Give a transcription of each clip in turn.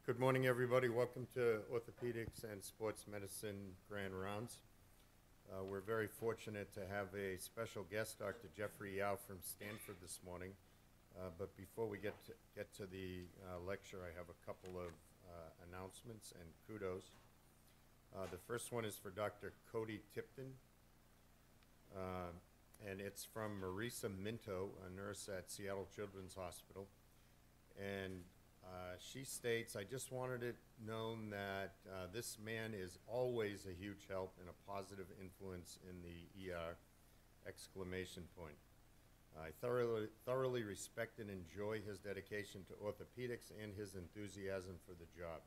Good morning, everybody. Welcome to Orthopaedics and Sports Medicine Grand Rounds. We're very fortunate to have a special guest, Dr. Jeffrey Yao from Stanford this morning. But before we get to the lecture, I have a couple of announcements and kudos. The first one is for Dr. Cody Tipton, and it's from Marisa Minto, a nurse at Seattle Children's Hospital. And she states, I just wanted it known that this man is always a huge help and a positive influence in the ER, exclamation point. I thoroughly respect and enjoy his dedication to orthopedics and his enthusiasm for the job.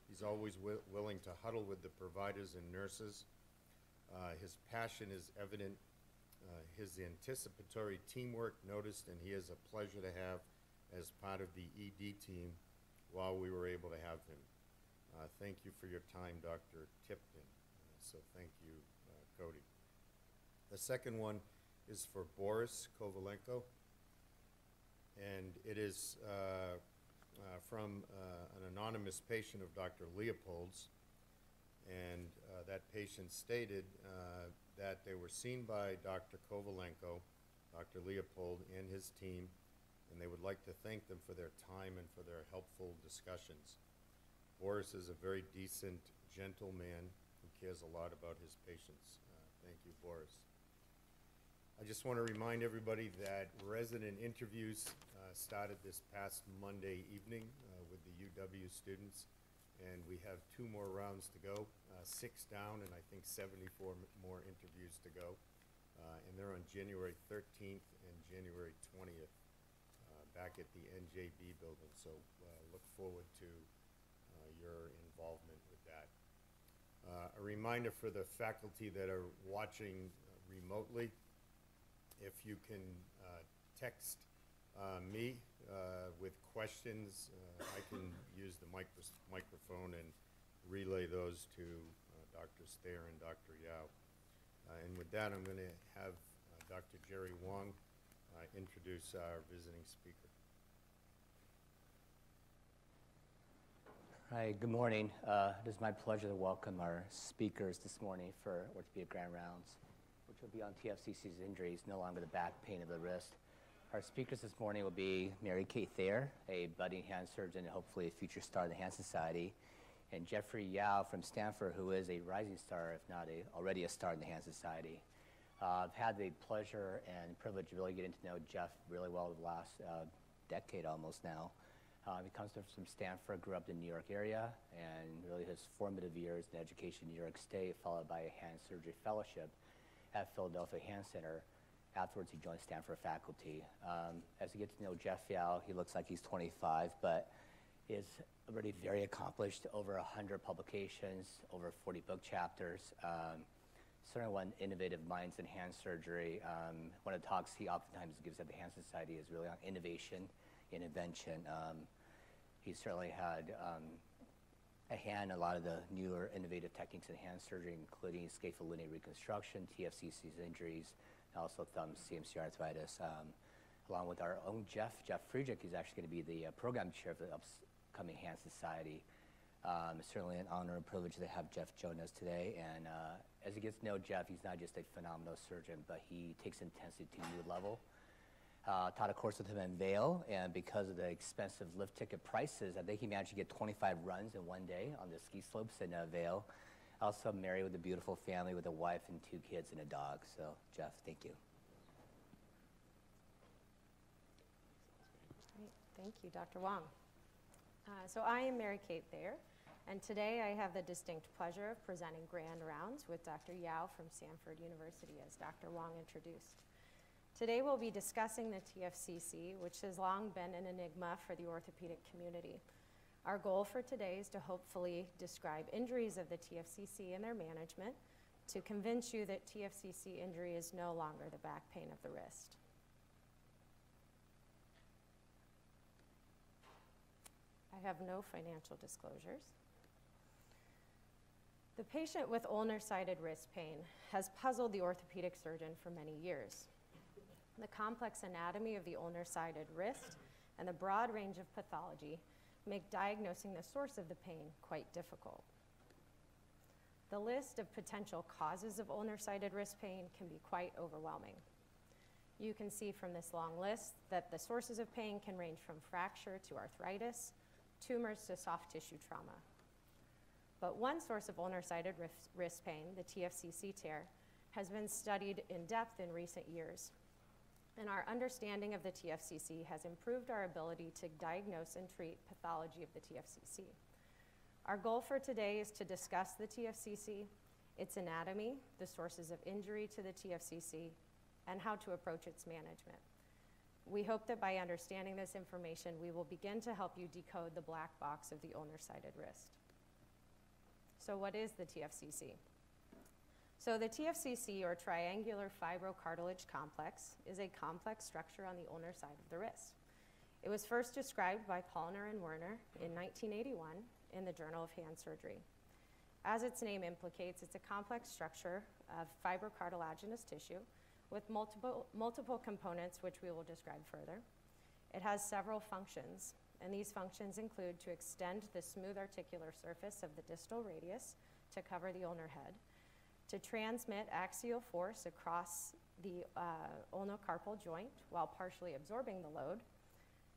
He's always willing to huddle with the providers and nurses. His passion is evident, his anticipatory teamwork noticed, and he is a pleasure to have as part of the ED team while we were able to have him. Thank you for your time, Dr. Tipton. So thank you, Cody. The second one is for Boris Kovalenko, and it is from an anonymous patient of Dr. Leopold's, and that patient stated that they were seen by Dr. Kovalenko, Dr. Leopold, and his team, and they would like to thank them for their time and for their helpful discussions. Boris is a very decent, gentle man who cares a lot about his patients. Thank you, Boris. I just want to remind everybody that resident interviews started this past Monday evening with the UW students, and we have 2 more rounds to go, 6 down, and I think 74 more interviews to go. And they're on January 13th and January 20th. Back at the NJB building, so look forward to your involvement with that. A reminder for the faculty that are watching remotely, if you can text me with questions, I can use the microphone and relay those to Drs. Thayer and Dr. Yao. And with that, I'm going to have Dr. Jerry Wong introduce our visiting speaker. Hi, good morning. It is my pleasure to welcome our speakers this morning for Orthopaedic Grand Rounds, which will be on TFCC's injuries, no longer the back pain of the wrist. Our speakers this morning will be Mary Kate Thayer, a budding hand surgeon and hopefully a future star of the Hand Society, and Jeffrey Yao from Stanford, who is a rising star, if not already a star in the Hand Society. I've had the pleasure and privilege of really getting to know Jeff really well over the last decade almost now. He comes from Stanford, grew up in the New York area, and really his formative years in education in New York State, followed by a hand surgery fellowship at Philadelphia Hand Center. Afterwards, he joined Stanford faculty. As you get to know Jeff Yao, he looks like he's 25, but is already very accomplished, over 100 publications, over 40 book chapters. Certainly one innovative minds in hand surgery. One of the talks he oftentimes gives at the Hand Society is really on innovation and invention. He certainly had a hand in a lot of the newer innovative techniques in hand surgery, including scapholineal reconstruction, TFCC's injuries, and also thumb CMC arthritis. Along with our own Jeff Friedrich, who's actually going to be the program chair of the upcoming Hand Society. It's certainly an honor and privilege to have Jeff join us today. And as you get to know Jeff, he's not just a phenomenal surgeon, but he takes intensity to a new level. Taught a course with him in Vail, and because of the expensive lift ticket prices, I think he managed to get 25 runs in one day on the ski slopes in Vail. Also married with a beautiful family with a wife and 2 kids and a dog. So, Jeff, thank you. Great. Thank you, Dr. Wong. So I am Mary Kate Thayer, and today I have the distinct pleasure of presenting Grand Rounds with Dr. Yao from Stanford University, as Dr. Wong introduced. Today we'll be discussing the TFCC, which has long been an enigma for the orthopedic community. Our goal for today is to hopefully describe injuries of the TFCC and their management, to convince you that TFCC injury is no longer the back pain of the wrist. I have no financial disclosures. The patient with ulnar-sided wrist pain has puzzled the orthopedic surgeon for many years. The complex anatomy of the ulnar-sided wrist and the broad range of pathology make diagnosing the source of the pain quite difficult. The list of potential causes of ulnar-sided wrist pain can be quite overwhelming. You can see from this long list that the sources of pain can range from fracture to arthritis, tumors to soft tissue trauma. But one source of ulnar-sided wrist pain, the TFCC tear, has been studied in depth in recent years. And our understanding of the TFCC has improved our ability to diagnose and treat pathology of the TFCC. Our goal for today is to discuss the TFCC, its anatomy, the sources of injury to the TFCC, and how to approach its management. We hope that by understanding this information, we will begin to help you decode the black box of the ulnar-sided wrist. So what is the TFCC? So the TFCC, or triangular fibrocartilage complex, is a complex structure on the ulnar side of the wrist. It was first described by Pollner and Werner in 1981 in the Journal of Hand Surgery. As its name implicates, it's a complex structure of fibrocartilaginous tissue with multiple components, which we will describe further. It has several functions, and these functions include to extend the smooth articular surface of the distal radius to cover the ulnar head, to transmit axial force across the ulnocarpal joint while partially absorbing the load,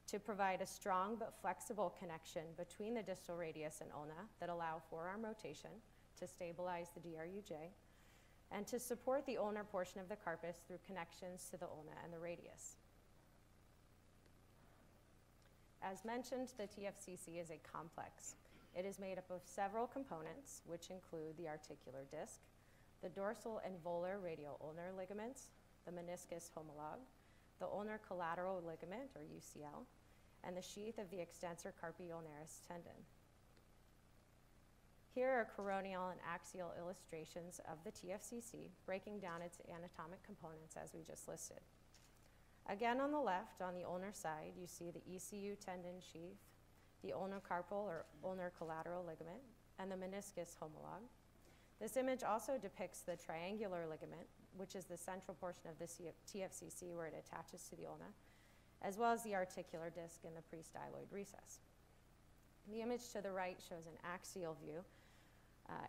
to provide a strong but flexible connection between the distal radius and ulna that allow forearm rotation to stabilize the DRUJ, and to support the ulnar portion of the carpus through connections to the ulna and the radius. As mentioned, the TFCC is a complex. It is made up of several components, which include the articular disc, the dorsal and volar radial ulnar ligaments, the meniscus homologue, the ulnar collateral ligament, or UCL, and the sheath of the extensor carpi ulnaris tendon. Here are coronial and axial illustrations of the TFCC, breaking down its anatomic components as we just listed. Again, on the left, on the ulnar side, you see the ECU tendon sheath, the ulnocarpal or ulnar collateral ligament, and the meniscus homologue. This image also depicts the triangular ligament, which is the central portion of the TFCC where it attaches to the ulna, as well as the articular disc in the prestyloid recess. The image to the right shows an axial view,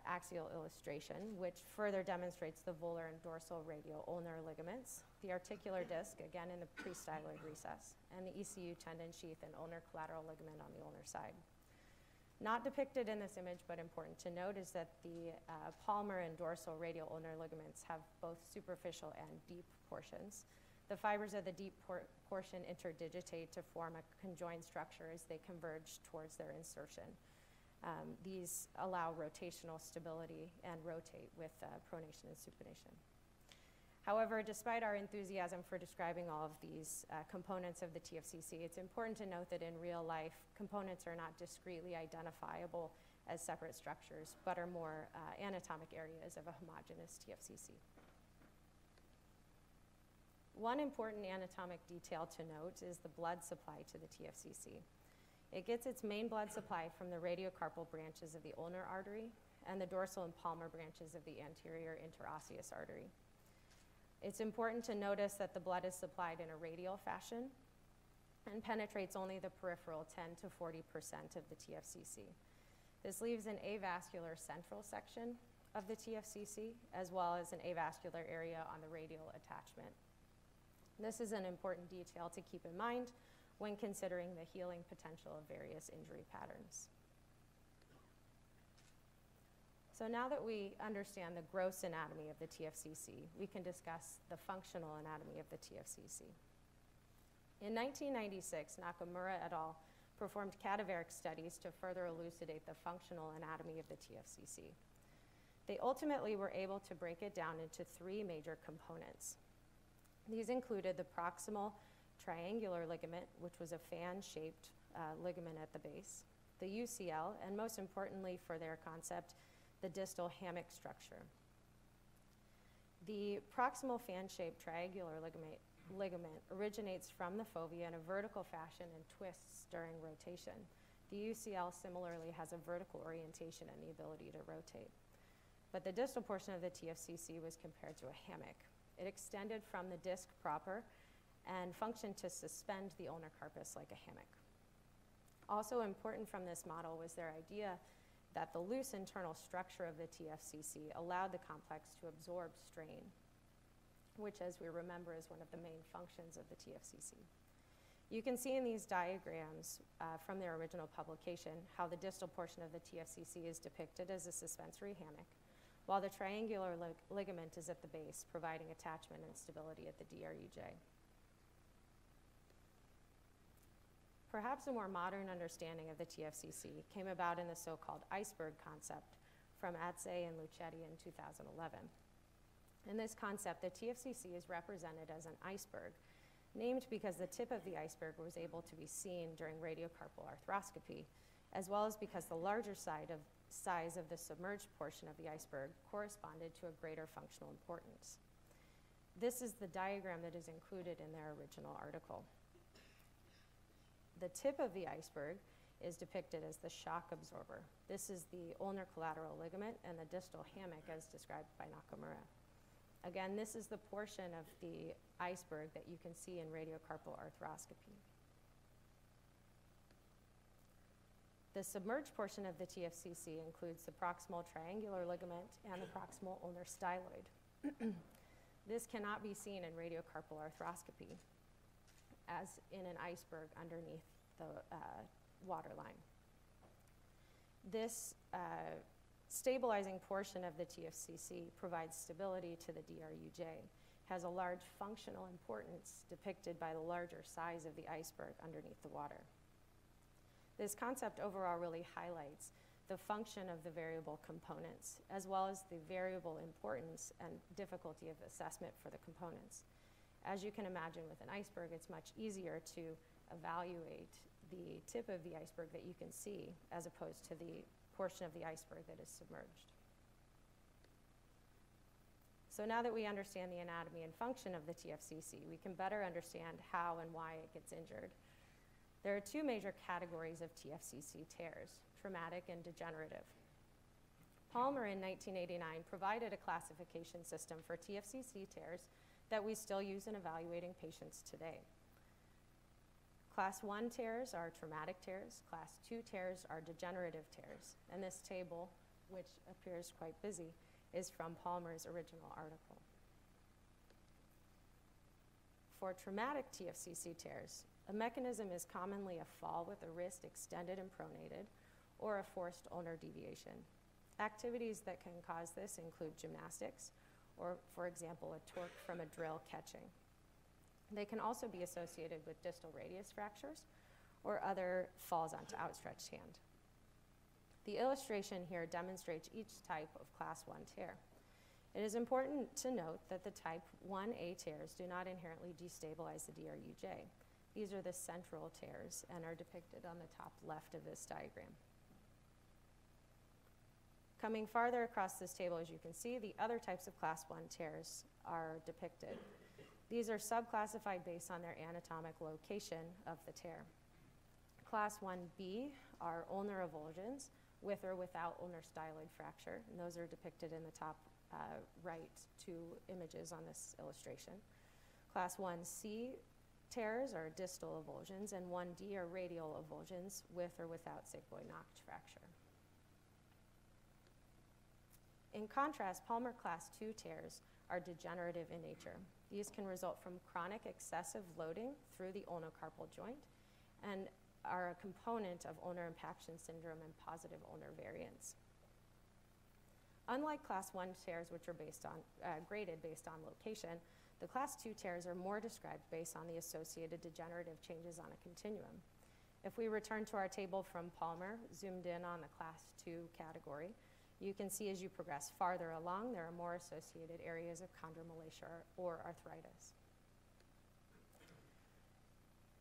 axial illustration, which further demonstrates the volar and dorsal radial ulnar ligaments, the articular disc, again in the prestyloid recess, and the ECU tendon sheath and ulnar collateral ligament on the ulnar side. Not depicted in this image, but important to note, is that the palmar and dorsal radial ulnar ligaments have both superficial and deep portions. The fibers of the deep portion interdigitate to form a conjoined structure as they converge towards their insertion. These allow rotational stability and rotate with pronation and supination. However, despite our enthusiasm for describing all of these components of the TFCC, it's important to note that in real life, components are not discretely identifiable as separate structures, but are more anatomic areas of a homogeneous TFCC. One important anatomic detail to note is the blood supply to the TFCC. It gets its main blood supply from the radiocarpal branches of the ulnar artery and the dorsal and palmar branches of the anterior interosseous artery. It's important to notice that the blood is supplied in a radial fashion and penetrates only the peripheral 10 to 40% of the TFCC. This leaves an avascular central section of the TFCC, as well as an avascular area on the radial attachment. This is an important detail to keep in mind when considering the healing potential of various injury patterns. So now that we understand the gross anatomy of the TFCC, we can discuss the functional anatomy of the TFCC. In 1996, Nakamura et al. Performed cadaveric studies to further elucidate the functional anatomy of the TFCC. They ultimately were able to break it down into three major components. These included the proximal triangular ligament, which was a fan-shaped ligament at the base, the UCL, and most importantly for their concept, the distal hammock structure. The proximal fan-shaped triangular ligament originates from the fovea in a vertical fashion and twists during rotation. The UCL similarly has a vertical orientation and the ability to rotate. But the distal portion of the TFCC was compared to a hammock. It extended from the disc proper and functioned to suspend the ulnar carpus like a hammock. Also important from this model was their idea that the loose internal structure of the TFCC allowed the complex to absorb strain, which, as we remember, is one of the main functions of the TFCC. You can see in these diagrams from their original publication how the distal portion of the TFCC is depicted as a suspensory hammock, while the triangular ligament is at the base, providing attachment and stability at the DRUJ. Perhaps a more modern understanding of the TFCC came about in the so-called iceberg concept from Atze and Lucetti in 2011. In this concept, the TFCC is represented as an iceberg, named because the tip of the iceberg was able to be seen during radiocarpal arthroscopy, as well as because the larger size of the submerged portion of the iceberg corresponded to a greater functional importance. This is the diagram that is included in their original article. The tip of the iceberg is depicted as the shock absorber. This is the ulnar collateral ligament and the distal hammock as described by Nakamura. Again, this is the portion of the iceberg that you can see in radiocarpal arthroscopy. The submerged portion of the TFCC includes the proximal triangular ligament and the proximal ulnar styloid. This cannot be seen in radiocarpal arthroscopy, as in an iceberg underneath the waterline. This stabilizing portion of the TFCC provides stability to the DRUJ, has a large functional importance depicted by the larger size of the iceberg underneath the water. This concept overall really highlights the function of the variable components, as well as the variable importance and difficulty of assessment for the components. As you can imagine with an iceberg, it's much easier to evaluate the tip of the iceberg that you can see as opposed to the portion of the iceberg that is submerged. So now that we understand the anatomy and function of the TFCC, we can better understand how and why it gets injured. There are two major categories of TFCC tears, traumatic and degenerative. Palmer in 1989 provided a classification system for TFCC tears that we still use in evaluating patients today. Class 1 tears are traumatic tears, Class 2 tears are degenerative tears, and this table, which appears quite busy, is from Palmer's original article. For traumatic TFCC tears, a mechanism is commonly a fall with the wrist extended and pronated, or a forced ulnar deviation. Activities that can cause this include gymnastics, or, for example, a torque from a drill catching. They can also be associated with distal radius fractures or other falls onto outstretched hand. The illustration here demonstrates each type of Class 1 tear. It is important to note that the type 1A tears do not inherently destabilize the DRUJ. These are the central tears and are depicted on the top left of this diagram. Coming farther across this table, as you can see, the other types of Class 1 tears are depicted. These are subclassified based on their anatomic location of the tear. Class 1B are ulnar avulsions with or without ulnar styloid fracture, and those are depicted in the top right two images on this illustration. Class 1C tears are distal avulsions, and 1D are radial avulsions with or without sigmoid notch fracture. In contrast, Palmer Class 2 tears are degenerative in nature. These can result from chronic excessive loading through the ulnocarpal joint and are a component of ulnar impaction syndrome and positive ulnar variants. Unlike Class 1 tears, which are graded based on location, the Class 2 tears are more described based on the associated degenerative changes on a continuum. If we return to our table from Palmer, zoomed in on the Class 2 category, you can see as you progress farther along, there are more associated areas of chondromalacia or arthritis.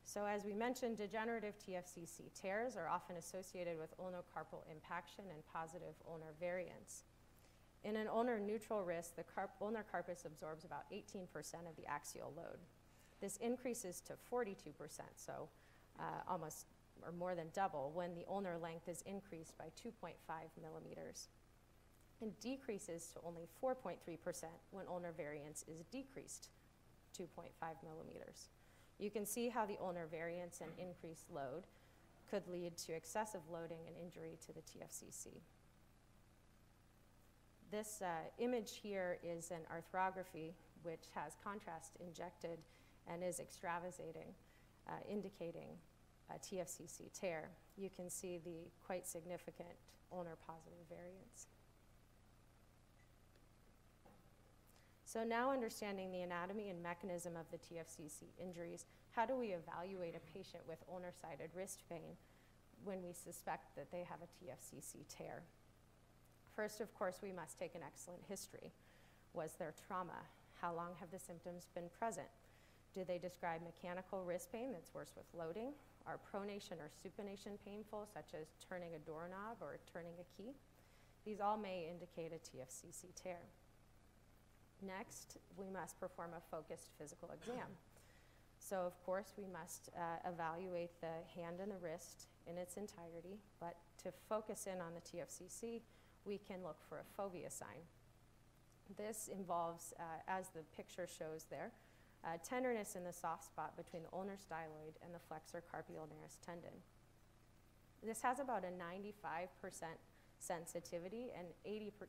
So as we mentioned, degenerative TFCC tears are often associated with ulnocarpal impaction and positive ulnar variants. In an ulnar neutral wrist, the ulnar carpus absorbs about 18% of the axial load. This increases to 42%, so almost or more than double when the ulnar length is increased by 2.5 millimeters. And decreases to only 4.3% when ulnar variance is decreased 2.5 millimeters. You can see how the ulnar variance and increased load could lead to excessive loading and injury to the TFCC. This image here is an arthrography which has contrast injected and is extravasating, indicating a TFCC tear. You can see the quite significant ulnar positive variance. So now understanding the anatomy and mechanism of the TFCC injuries, how do we evaluate a patient with ulnar-sided wrist pain when we suspect that they have a TFCC tear? First, of course, we must take an excellent history. Was there trauma? How long have the symptoms been present? Do they describe mechanical wrist pain that's worse with loading? Are pronation or supination painful, such as turning a doorknob or turning a key? These all may indicate a TFCC tear. Next, we must perform a focused physical exam. So, of course, we must evaluate the hand and the wrist in its entirety, but to focus in on the TFCC, we can look for a fovea sign. This involves, as the picture shows there, tenderness in the soft spot between the ulnar styloid and the flexor carpi ulnaris tendon. This has about a 95% sensitivity and 87%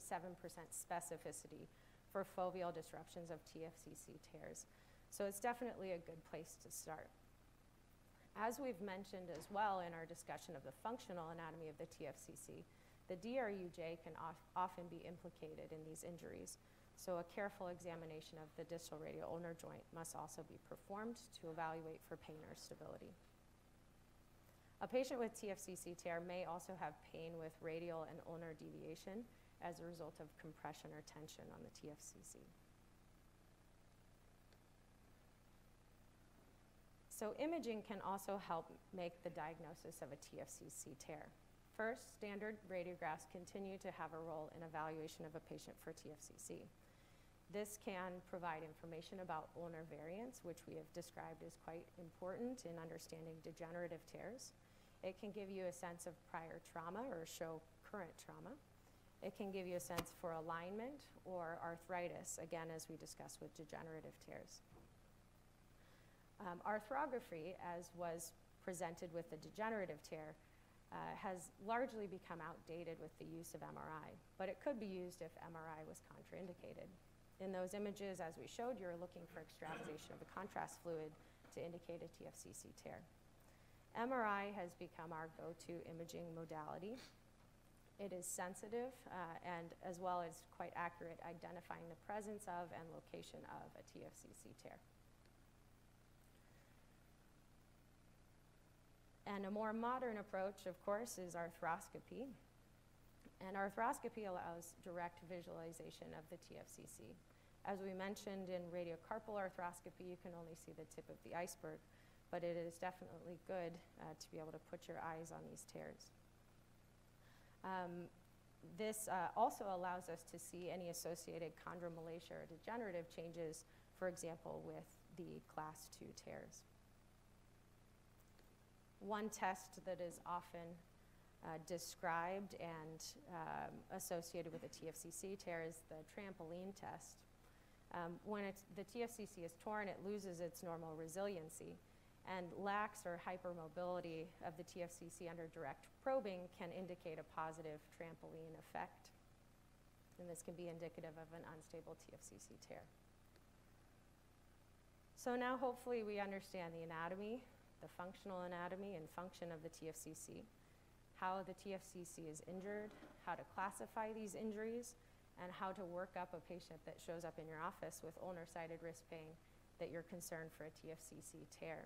specificity for foveal disruptions of TFCC tears. So it's definitely a good place to start. As we've mentioned as well in our discussion of the functional anatomy of the TFCC, the DRUJ can often be implicated in these injuries. So a careful examination of the distal radial ulnar joint must also be performed to evaluate for pain or stability. A patient with TFCC tear may also have pain with radial and ulnar deviation as a result of compression or tension on the TFCC. So imaging can also help make the diagnosis of a TFCC tear. First, standard radiographs continue to have a role in evaluation of a patient for TFCC. This can provide information about ulnar variance, which we have described as quite important in understanding degenerative tears. It can give you a sense of prior trauma or show current trauma. It can give you a sense for alignment or arthritis, again, as we discussed with degenerative tears. Arthrography, as was presented with the degenerative tear, has largely become outdated with the use of MRI, but it could be used if MRI was contraindicated. In those images, as we showed, you're looking for extravasation of the contrast fluid to indicate a TFCC tear. MRI has become our go-to imaging modality. It is sensitive and as well as quite accurate, identifying the presence of and location of a TFCC tear. And a more modern approach, of course, is arthroscopy. And arthroscopy allows direct visualization of the TFCC. As we mentioned in radiocarpal arthroscopy, you can only see the tip of the iceberg, but it is definitely good to be able to put your eyes on these tears. This also allows us to see any associated chondromalacia or degenerative changes, for example, with the class 2 tears. One test that is often described and associated with a TFCC tear is the trampoline test. When the TFCC is torn, it loses its normal resiliency, and lax or hypermobility of the TFCC under direct probing can indicate a positive trampoline effect, and this can be indicative of an unstable TFCC tear. So now hopefully we understand the anatomy, the functional anatomy and function of the TFCC, how the TFCC is injured, how to classify these injuries, and how to work up a patient that shows up in your office with ulnar-sided wrist pain that you're concerned for a TFCC tear.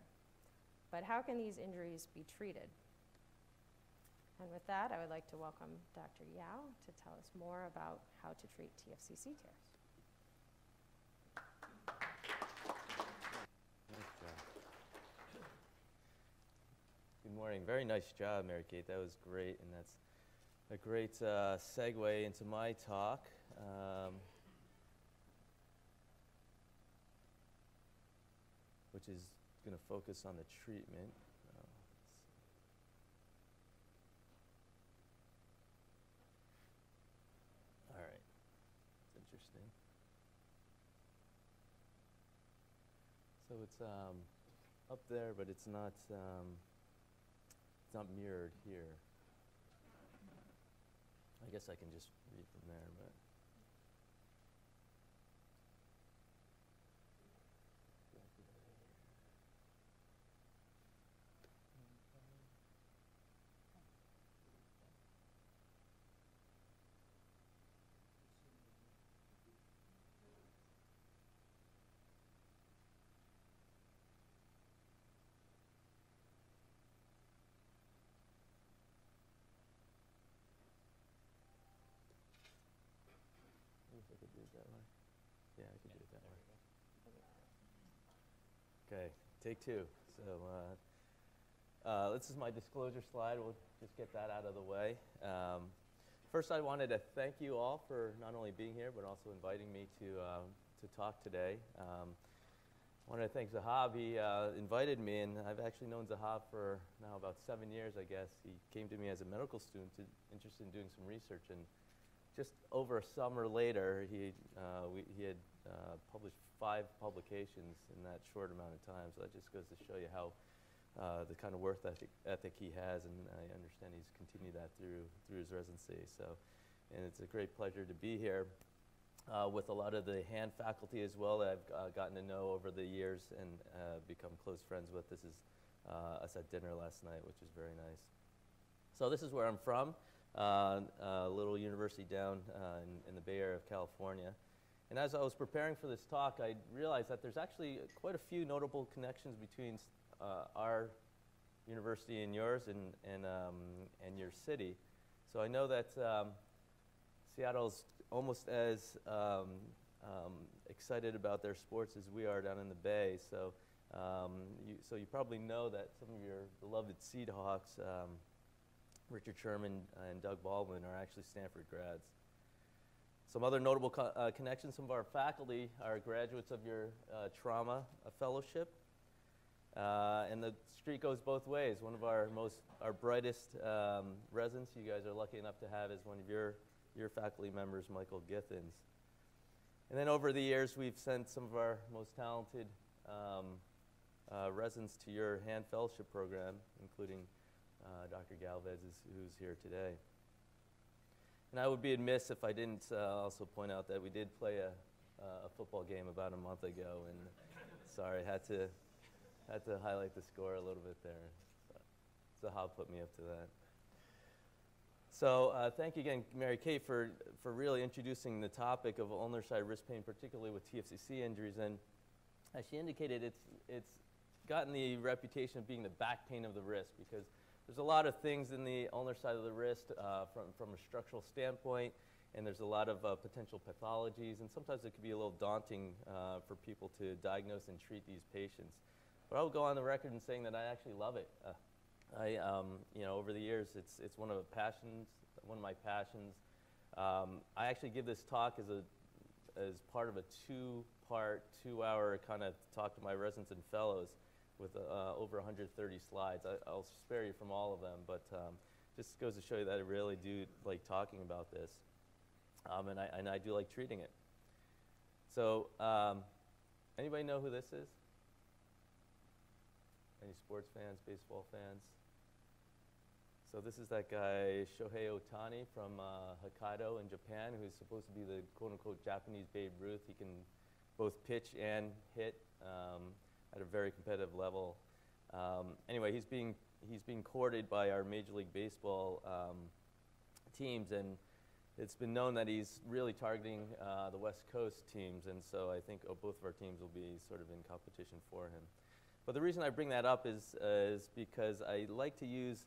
But how can these injuries be treated? And with that, I would like to welcome Dr. Yao to tell us more about how to treat TFCC tears. Good morning. Very nice job, Mary Kate. That was great, and that's a great segue into my talk. Which is going to focus on the treatment. All right. It's interesting. So it's up there, but it's not It's not mirrored here. I guess I can just read from there, but. I could do it that way. Yeah, I could do it that way. Okay, take two. So this is my disclosure slide. We'll just get that out of the way. First, I wanted to thank you all for not only being here, but also inviting me to talk today. I wanted to thank Zahab. He invited me, and I've actually known Zahab for now about 7 years, I guess. He came to me as a medical student interested in doing some research, and just over a summer later, he had published 5 publications in that short amount of time. So that just goes to show you how the kind of work ethic he has, and I understand he's continued that through his residency. So, and it's a great pleasure to be here with a lot of the hand faculty as well that I've gotten to know over the years and become close friends with. This is us at dinner last night, which is very nice. So this is where I'm from. A little university down in the Bay Area of California. And as I was preparing for this talk, I realized that there's actually quite a few notable connections between our university and yours and your city. So I know that Seattle's almost as excited about their sports as we are down in the Bay. So you probably know that some of your beloved Seahawks, Richard Sherman and Doug Baldwin, are actually Stanford grads. Some other notable connections, some of our faculty are graduates of your trauma fellowship. And the street goes both ways. One of our brightest residents you guys are lucky enough to have is one of your faculty members, Michael Githens. And then over the years, we've sent some of our most talented residents to your hand fellowship program, including Dr. Galvez, who's here today. And I would be amiss if I didn't also point out that we did play a football game about a month ago, and sorry, had to highlight the score a little bit there. Zahab put me up to that. So thank you again, Mary Kate, for really introducing the topic of ulnar side wrist pain, particularly with TFCC injuries. And as she indicated, it's gotten the reputation of being the back pain of the wrist, because there's a lot of things in the ulnar side of the wrist from a structural standpoint, and there's a lot of potential pathologies, and sometimes it can be a little daunting for people to diagnose and treat these patients. But I will go on the record in saying that I actually love it. Over the years, it's one of my passions. I actually give this talk as part of a 2-part, 2-hour kind of talk to my residents and fellows, with over 130 slides. I'll spare you from all of them, but just goes to show you that I really do like talking about this, and I do like treating it. So, anybody know who this is? Any sports fans, baseball fans? So this is that guy, Shohei Ohtani from Hokkaido in Japan, who's supposed to be the quote-unquote Japanese Babe Ruth. He can both pitch and hit at a very competitive level. Anyway, he's being courted by our Major League Baseball teams, and it's been known that he's really targeting the West Coast teams, and so I think both of our teams will be sort of in competition for him. But the reason I bring that up is because I like to use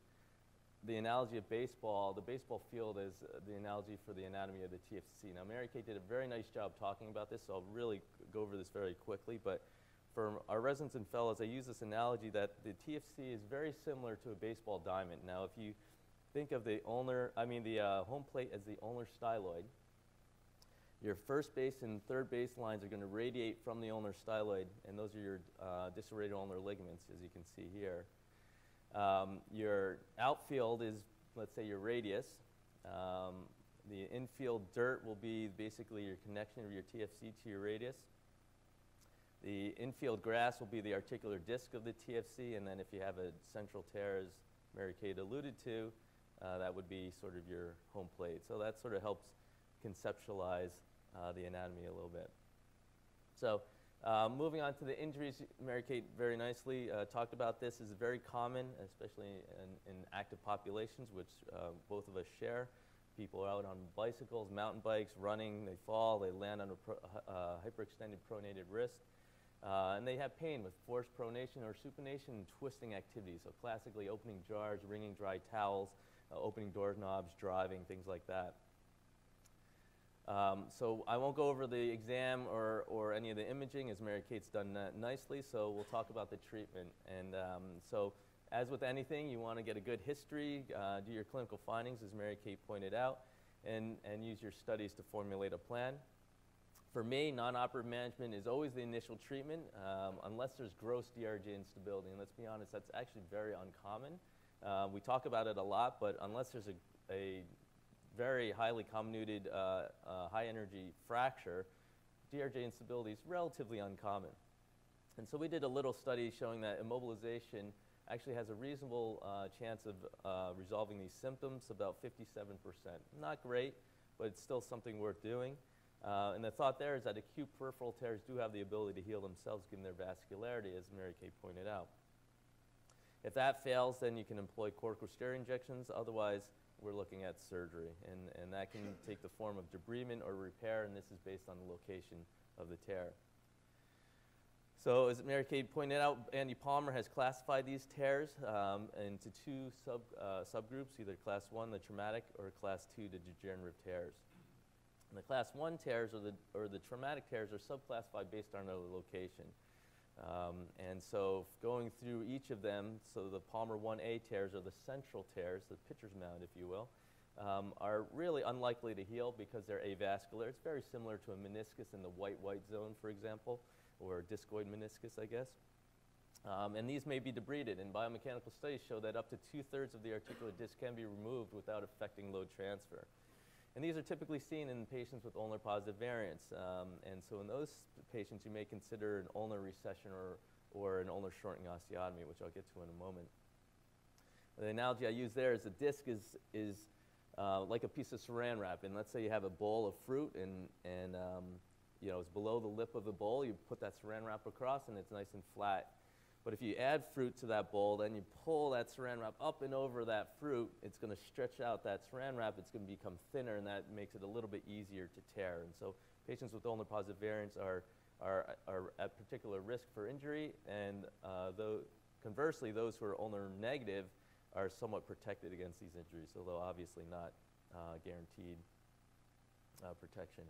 the analogy of baseball, the baseball field, as the analogy for the anatomy of the TFCC. Now, Mary Kate did a very nice job talking about this, so I'll really go over this very quickly. But for our residents and fellows, I use this analogy that the TFCC is very similar to a baseball diamond. Now, if you think of the home plate as the ulnar styloid, your first base and third base lines are going to radiate from the ulnar styloid, and those are your distal ulnar ligaments, as you can see here. Your outfield is, let's say, your radius. The infield dirt will be basically your connection of your TFC to your radius. The infield grass will be the articular disc of the TFC, and then if you have a central tear, as Mary-Kate alluded to, that would be sort of your home plate. So that sort of helps conceptualize the anatomy a little bit. So moving on to the injuries, Mary-Kate very nicely talked about this. Is very common, especially in active populations, which both of us share. People are out on bicycles, mountain bikes, running, they fall, they land on a hyperextended pronated wrist. And they have pain with forced pronation or supination and twisting activities. So classically opening jars, wringing dry towels, opening doorknobs, driving, things like that. So I won't go over the exam or any of the imaging, as Mary-Kate's done that nicely, so we'll talk about the treatment. And so as with anything, you want to get a good history, do your clinical findings, as Mary-Kate pointed out, and use your studies to formulate a plan. For me, non-operative management is always the initial treatment, unless there's gross DRUJ instability. And let's be honest, that's actually very uncommon. We talk about it a lot, but unless there's a very highly comminuted, high-energy fracture, DRUJ instability is relatively uncommon. And so we did a little study showing that immobilization actually has a reasonable chance of resolving these symptoms, about 57%. Not great, but it's still something worth doing. And the thought there is that acute peripheral tears do have the ability to heal themselves given their vascularity, as Mary-Kate pointed out. If that fails, then you can employ corticosteroid injections. Otherwise, we're looking at surgery. And that can take the form of debridement or repair, and this is based on the location of the tear. So as Mary-Kate pointed out, Andy Palmer has classified these tears into two subgroups, either class 1, the traumatic, or class 2, the degenerative tears. And the class 1 tears or the traumatic tears are subclassified based on their location. And so going through each of them, so the Palmer 1A tears are the central tears, the pitcher's mound, if you will, are really unlikely to heal because they're avascular. It's very similar to a meniscus in the white zone, for example, or discoid meniscus, I guess. And these may be debrided, and biomechanical studies show that up to 2/3 of the articular disc can be removed without affecting load transfer. And these are typically seen in patients with ulnar positive variants. And so in those patients, you may consider an ulnar recession or an ulnar shortening osteotomy, which I'll get to in a moment. The analogy I use there is the disc is like a piece of saran wrap. And let's say you have a bowl of fruit and you know, it's below the lip of the bowl. You put that saran wrap across and it's nice and flat. But if you add fruit to that bowl, then you pull that saran wrap up and over that fruit, it's going to stretch out that saran wrap. It's going to become thinner, and that makes it a little bit easier to tear. And so patients with ulnar positive variants are at particular risk for injury, and conversely, those who are ulnar negative are somewhat protected against these injuries, although obviously not guaranteed protection.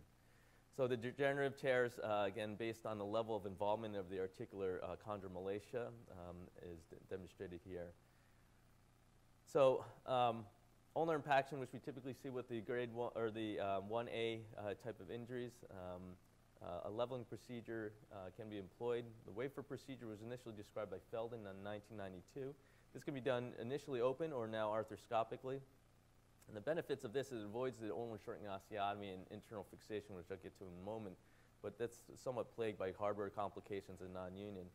So the degenerative tears, again, based on the level of involvement of the articular chondromalacia, is demonstrated here. So ulnar impaction, which we typically see with the grade 1 or the 1A type of injuries, a leveling procedure can be employed. The wafer procedure was initially described by Feldon in 1992. This can be done initially open or now arthroscopically. And the benefits of this is it avoids the ulnar shortening osteotomy and internal fixation, which I'll get to in a moment. But that's somewhat plagued by hardware complications and non-union.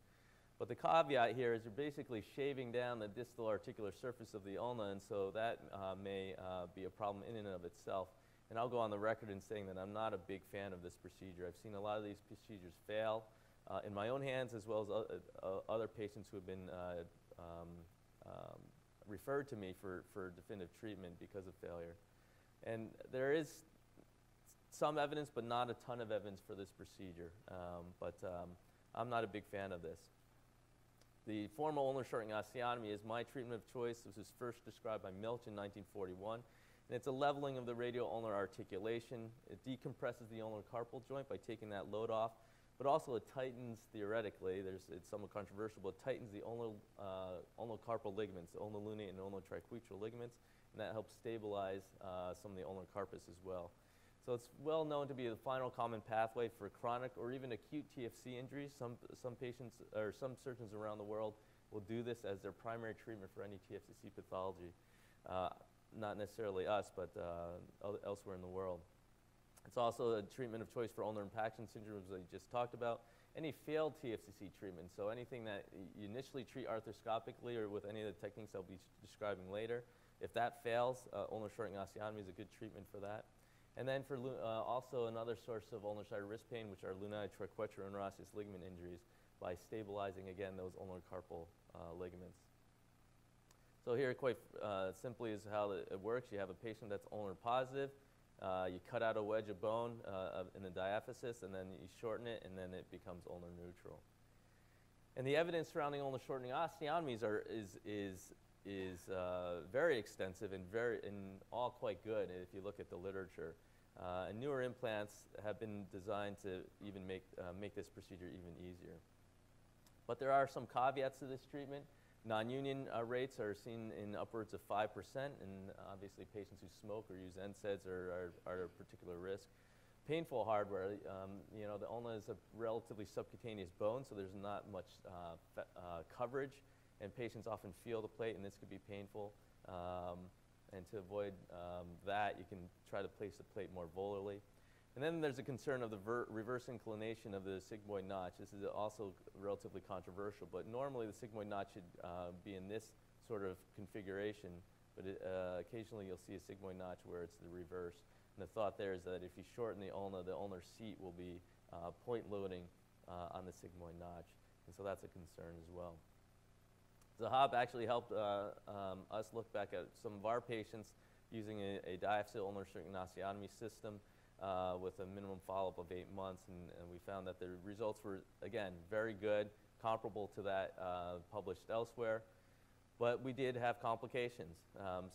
But the caveat here is you're basically shaving down the distal articular surface of the ulna, and so that may be a problem in and of itself. And I'll go on the record in saying that I'm not a big fan of this procedure. I've seen a lot of these procedures fail in my own hands, as well as other patients who have been referred to me for definitive treatment because of failure. And there is some evidence, but not a ton of evidence for this procedure. I'm not a big fan of this. The formal ulnar shortening osteotomy is my treatment of choice. This was first described by Milch in 1941. And it's a leveling of the radial ulnar articulation. It decompresses the ulnar carpal joint by taking that load off. But also it tightens, theoretically, it's somewhat controversial, but it tightens the ulnar carpal ligaments, the ulnar lunate and ulnar triquetral ligaments, and that helps stabilize some of the ulnar carpus as well. So it's well known to be the final common pathway for chronic or even acute TFC injuries. Some patients or some surgeons around the world will do this as their primary treatment for any TFCC pathology. Not necessarily us, but elsewhere in the world. It's also a treatment of choice for ulnar impaction syndrome, as I just talked about. any failed TFCC treatment. So anything that you initially treat arthroscopically or with any of the techniques I'll be describing later, if that fails, ulnar shortening osteotomy is a good treatment for that. And then for also another source of ulnar side wrist pain, which are lunate triquetral interosseous ligament injuries, by stabilizing, again, those ulnar carpal ligaments. So here, quite simply, is how it works. You have a patient that's ulnar positive. You cut out a wedge of bone in the diaphysis, and then you shorten it, and then it becomes ulnar neutral. And the evidence surrounding ulnar shortening osteotomies is very extensive and all quite good if you look at the literature. And newer implants have been designed to even make this procedure even easier. But there are some caveats to this treatment. Non-union rates are seen in upwards of 5%, and obviously patients who smoke or use NSAIDs are at a particular risk. Painful hardware, the ulna is a relatively subcutaneous bone, so there's not much coverage, and patients often feel the plate, and this could be painful. And to avoid that, you can try to place the plate more volarly. And then there's a concern of the reverse inclination of the sigmoid notch. This is also relatively controversial, but normally the sigmoid notch should be in this sort of configuration, but occasionally you'll see a sigmoid notch where it's the reverse. And the thought there is that if you shorten the ulnar seat will be point loading on the sigmoid notch, and so that's a concern as well. Zahab actually helped us look back at some of our patients using a diaphyseal ulnar shortening osteotomy system with a minimum follow-up of 8 months, and we found that the results were, again, very good, comparable to that published elsewhere. But we did have complications.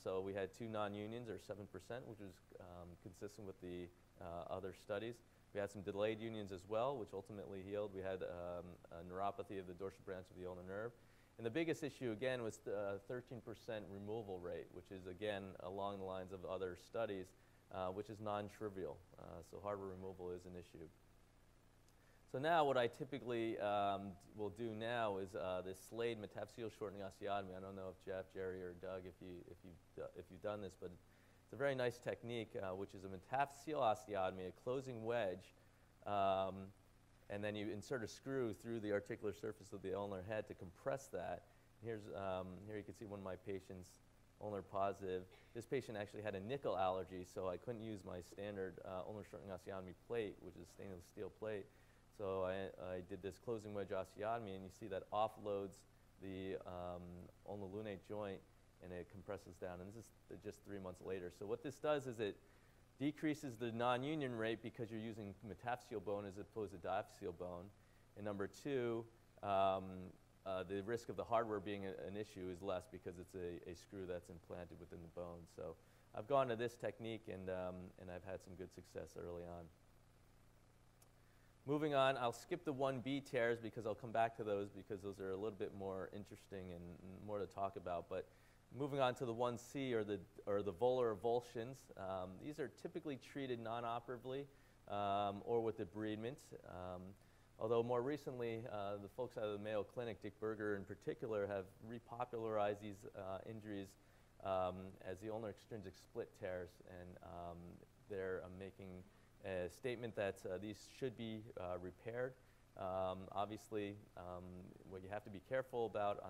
So we had 2 non-unions, or 7%, which was consistent with the other studies. We had some delayed unions as well, which ultimately healed. We had a neuropathy of the dorsal branch of the ulnar nerve. And the biggest issue, again, was the 13% removal rate, which is, again, along the lines of other studies, which is non-trivial. So hardware removal is an issue. So now what I typically will do now is this Slade metaphyseal shortening osteotomy. I don't know if Jeff, Jerry, or Doug, if you've done this, but it's a very nice technique, which is a metaphyseal osteotomy, a closing wedge, and then you insert a screw through the articular surface of the ulnar head to compress that. Here you can see one of my patients, ulnar positive. This patient actually had a nickel allergy, so I couldn't use my standard ulnar shortening osteotomy plate, which is stainless steel plate. So I did this closing wedge osteotomy, and you see that offloads the ulnar lunate joint, and it compresses down. And this is just 3 months later. So what this does is it decreases the non-union rate because you're using metaphyseal bone as opposed to diaphyseal bone. And number 2, the risk of the hardware being an issue is less because it's a screw that's implanted within the bone. So I've gone to this technique, and I've had some good success early on. Moving on, I'll skip the 1B tears because I'll come back to those because those are a little bit more interesting and more to talk about. But moving on to the 1C, or the volar avulsions, these are typically treated non-operatively or with debridement. Although more recently, the folks out of the Mayo Clinic, Dick Berger in particular, have repopularized these injuries as the ulnar extrinsic split tears, and they're making a statement that these should be repaired. Obviously, what you have to be careful about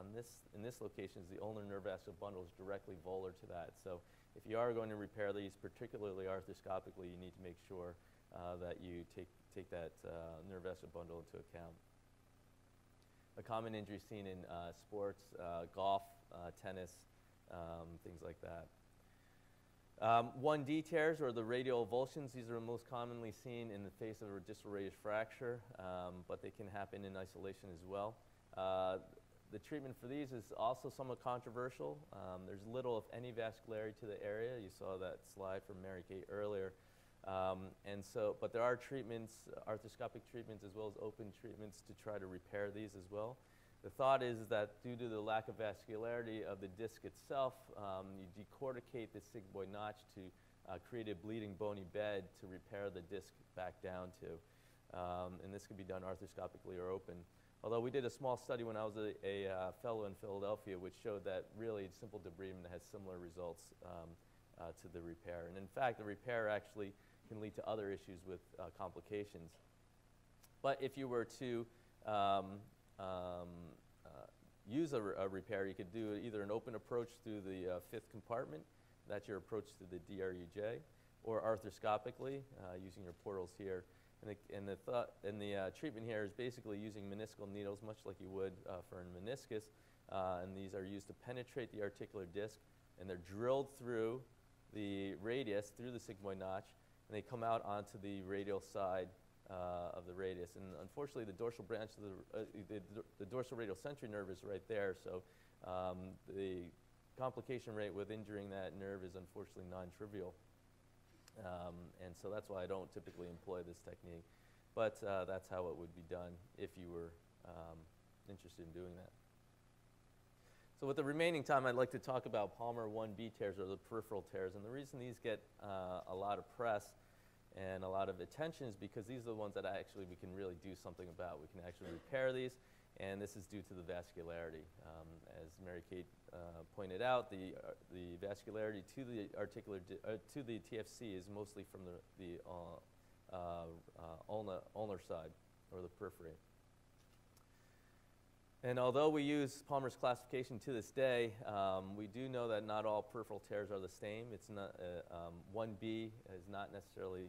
in this location is the ulnar neurovascular bundle is directly volar to that. So if you are going to repair these, particularly arthroscopically, you need to make sure that you take that neurovascular bundle into account. A common injury seen in sports, golf, tennis, things like that. 1D tears, or the radial avulsions, these are most commonly seen in the face of a distal radius fracture, but they can happen in isolation as well. The treatment for these is also somewhat controversial. There's little, if any, vascularity to the area. You saw that slide from Mary Kate earlier. But there are treatments, arthroscopic treatments, as well as open treatments to try to repair these as well. The thought is that due to the lack of vascularity of the disc itself, you decorticate the sigmoid notch to create a bleeding bony bed to repair the disc back down to. And this can be done arthroscopically or open. Although we did a small study when I was a fellow in Philadelphia, which showed that really simple debridement has similar results to the repair. And in fact, the repair actually can lead to other issues with complications. But if you were to use a repair, you could do either an open approach through the fifth compartment, that's your approach to the DRUJ, or arthroscopically, using your portals here. And the treatment here is basically using meniscal needles, much like you would for a meniscus, and these are used to penetrate the articular disc, and they're drilled through the radius, through the sigmoid notch, and they come out onto the radial side of the radius. And unfortunately, the dorsal branch of the dorsal radial sensory nerve is right there, so the complication rate with injuring that nerve is unfortunately non-trivial. And so that's why I don't typically employ this technique. But that's how it would be done if you were interested in doing that. So with the remaining time, I'd like to talk about Palmar 1B tears, or the peripheral tears. And the reason these get a lot of press and a lot of attention is because these are the ones that we can really do something about. We can actually repair these, and this is due to the vascularity. As Mary-Kate pointed out, the vascularity to the TFC is mostly from the ulnar side, or the periphery. And although we use Palmer's classification to this day, we do know that not all peripheral tears are the same. It's not 1B is not necessarily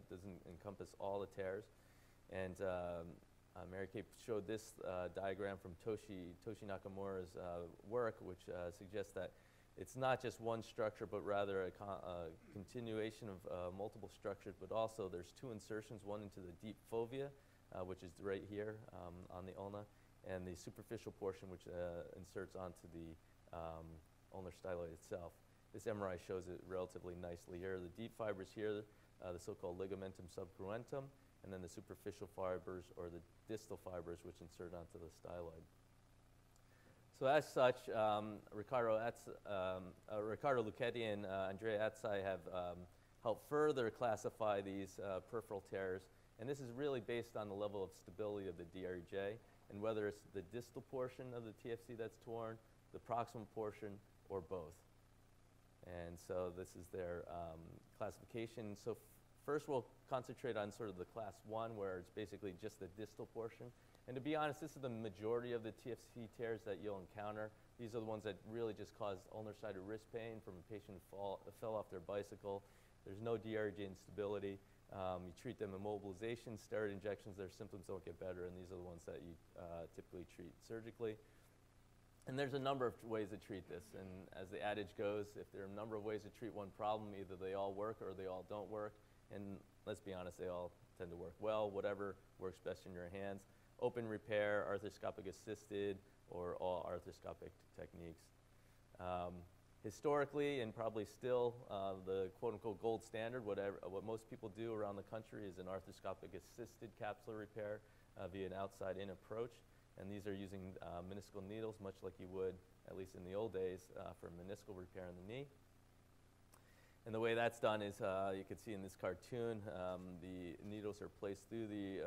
doesn't encompass all the tears. And Mary-Kate showed this diagram from Toshi Nakamura's work, which suggests that it's not just one structure, but rather a continuation of multiple structures. But also, there's two insertions: one into the deep fovea, which is right here on the ulna, and the superficial portion, which inserts onto the ulnar styloid itself. This MRI shows it relatively nicely here. The deep fibers here, the so-called ligamentum subcruentum, and then the superficial fibers, or the distal fibers, which insert onto the styloid. So as such, Riccardo Lucchetti and Andrea Atzai have helped further classify these peripheral tears, and this is really based on the level of stability of the DRUJ, and whether it's the distal portion of the TFC that's torn, the proximal portion, or both. And so this is their classification. So first we'll concentrate on sort of the class 1, where it's basically just the distal portion. And to be honest, this is the majority of the TFC tears that you'll encounter. These are the ones that really just cause ulnar-sided wrist pain from a patient who fell off their bicycle. There's no DRUJ instability. You treat them immobilization, steroid injections, their symptoms don't get better, and these are the ones that you typically treat surgically. And there's a number of ways to treat this, and as the adage goes, if there are a number of ways to treat one problem, either they all work or they all don't work, and let's be honest, they all tend to work well, whatever works best in your hands. Open repair, arthroscopic assisted, or all arthroscopic techniques. Historically, and probably still, the quote-unquote gold standard, what most people do around the country is an arthroscopic assisted capsular repair via an outside-in approach. And these are using meniscal needles, much like you would, at least in the old days, for meniscal repair in the knee. And the way that's done is, you can see in this cartoon, the needles are placed through the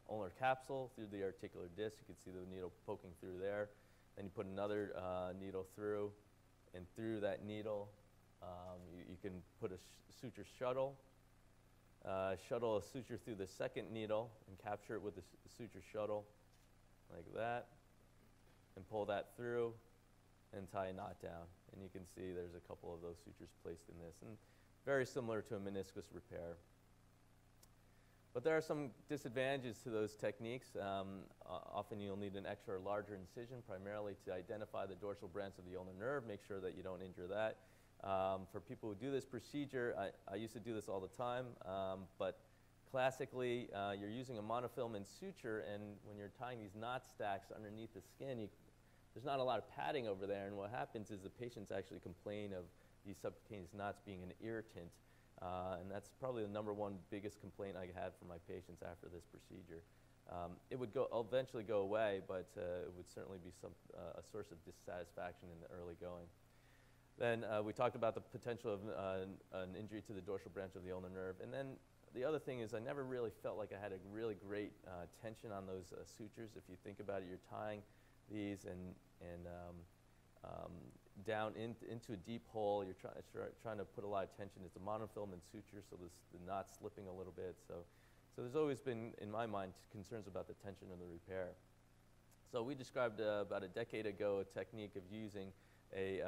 ulnar capsule, through the articular disc. You can see the needle poking through there. Then you put another needle through, and through that needle, you can put a suture shuttle. Shuttle a suture through the second needle and capture it with the suture shuttle, like that, and pull that through and tie a knot down. And you can see there's a couple of those sutures placed in this, and very similar to a meniscus repair. But there are some disadvantages to those techniques. Often you'll need an extra or larger incision, primarily to identify the dorsal branch of the ulnar nerve, make sure that you don't injure that. For people who do this procedure, I used to do this all the time, but classically, you're using a monofilament suture, and when you're tying these knot stacks underneath the skin, there's not a lot of padding over there, and what happens is the patients actually complain of these subcutaneous knots being an irritant, and that's probably the #1 biggest complaint I had from my patients after this procedure. It would eventually go away, but it would certainly be a source of dissatisfaction in the early going. Then we talked about the potential of an injury to the dorsal branch of the ulnar nerve. And then the other thing is I never really felt like I had a really great tension on those sutures. If you think about it, you're tying these and down into a deep hole. You're trying to put a lot of tension. It's a monofilament suture, so the knot's slipping a little bit. So So there's always been, in my mind, concerns about the tension of the repair. So we described about a decade ago a technique of using a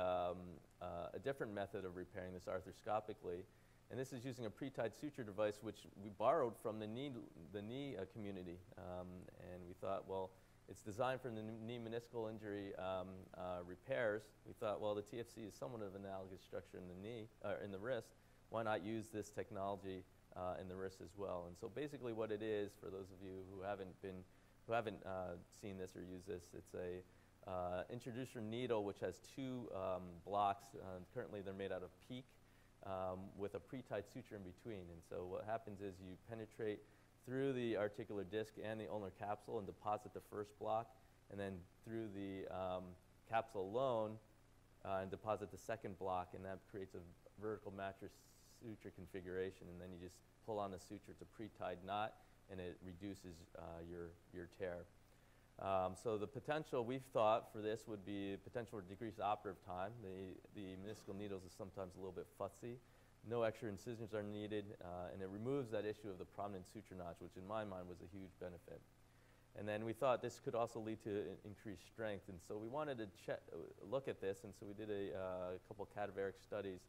different method of repairing this arthroscopically. And this is using a pre-tied suture device, which we borrowed from the knee community. And we thought, well, it's designed for the knee meniscal injury repairs. We thought, well, the TFC is somewhat of an analogous structure in the knee, or in the wrist. Why not use this technology in the wrist as well? And so basically what it is, for those of you who haven't seen this or used this, it's a introducer needle which has two blocks. Currently they're made out of PEEK with a pre-tied suture in between. And so what happens is you penetrate through the articular disc and the ulnar capsule and deposit the first block, and then through the capsule alone and deposit the second block, and that creates a vertical mattress suture configuration. And then you just pull on the suture. It's a pre-tied knot, and it reduces your tear. So the potential we've thought for this would be potential for decreased operative time. The meniscal needles is sometimes a little bit fussy. No extra incisions are needed, and it removes that issue of the prominent suture notch, which in my mind was a huge benefit. And then we thought this could also lead to increased strength, and so we wanted to look at this, and so we did a couple cadaveric studies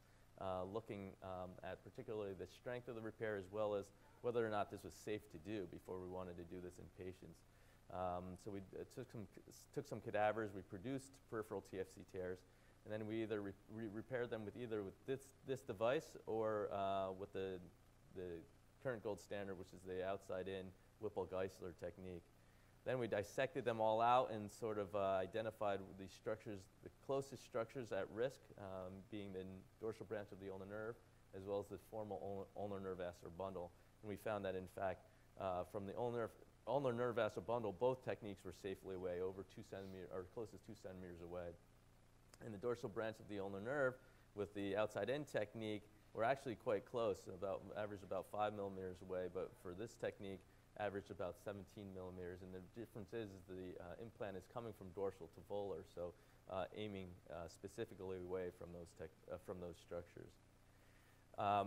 looking at particularly the strength of the repair as well as whether or not this was safe to do before we wanted to do this in patients. So we took some cadavers, we produced peripheral TFC tears, and then we either repaired them with this device or with the current gold standard, which is the outside-in Whipple-Geisler technique. Then we dissected them all out and sort of identified the structures, the closest structures at risk, being the dorsal branch of the ulnar nerve, as well as the formal ulnar nerve vascular bundle. And we found that, in fact, from the ulnar nerve vascular bundle, both techniques were safely away, over 2 centimeters, or close to 2 centimeters away. And the dorsal branch of the ulnar nerve with the outside-in technique were actually quite close, averaged about 5 millimeters away, but for this technique, averaged about 17 millimeters. And the difference is the implant is coming from dorsal to volar, so aiming specifically away from those structures.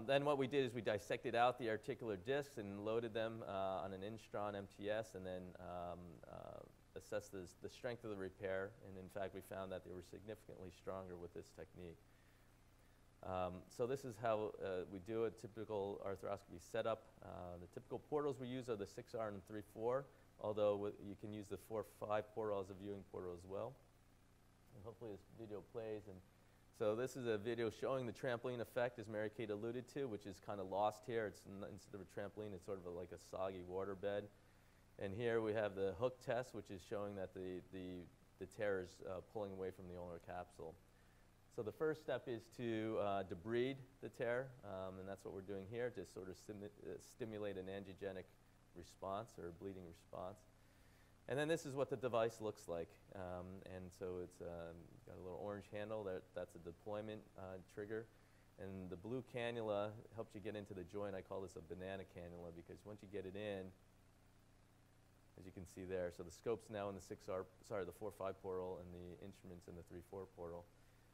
Then what we did is we dissected out the articular discs and loaded them on an Instron MTS, and then assessed the strength of the repair. And in fact, we found that they were significantly stronger with this technique. So this is how we do a typical arthroscopy setup. The typical portals we use are the 6R and 3-4, although you can use the 4-5 portal as a viewing portal as well. And hopefully this video plays. And so this is a video showing the trampoline effect, as Mary Kate alluded to, which is kind of lost here. It's instead of a trampoline, it's sort of like a soggy waterbed. And here we have the hook test, which is showing that the tear is pulling away from the ulnar capsule. So the first step is to debride the tear, and that's what we're doing here, to sort of stimulate an angiogenic response or bleeding response. And then this is what the device looks like. And so it's got a little orange handle. That's a deployment trigger. And the blue cannula helps you get into the joint. I call this a banana cannula because once you get it in, as you can see there, so the scope's now in the 4-5 portal, and the instrument's in the 3-4 portal.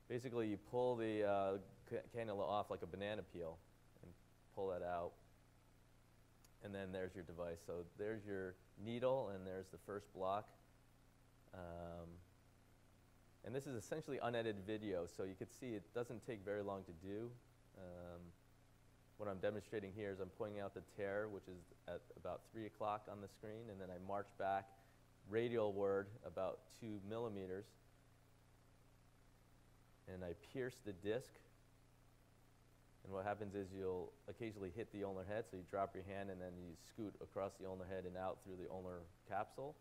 Basically, you pull the cannula off like a banana peel and pull that out. And then there's your device. So there's your needle, and there's the first block. And this is essentially unedited video, so you can see it doesn't take very long to do. What I'm demonstrating here is I'm pointing out the tear, which is at about 3 o'clock on the screen, and then I march back radialward about 2 millimeters, and I pierce the disc. And what happens is you'll occasionally hit the ulnar head, so you drop your hand and then you scoot across the ulnar head and out through the ulnar capsule.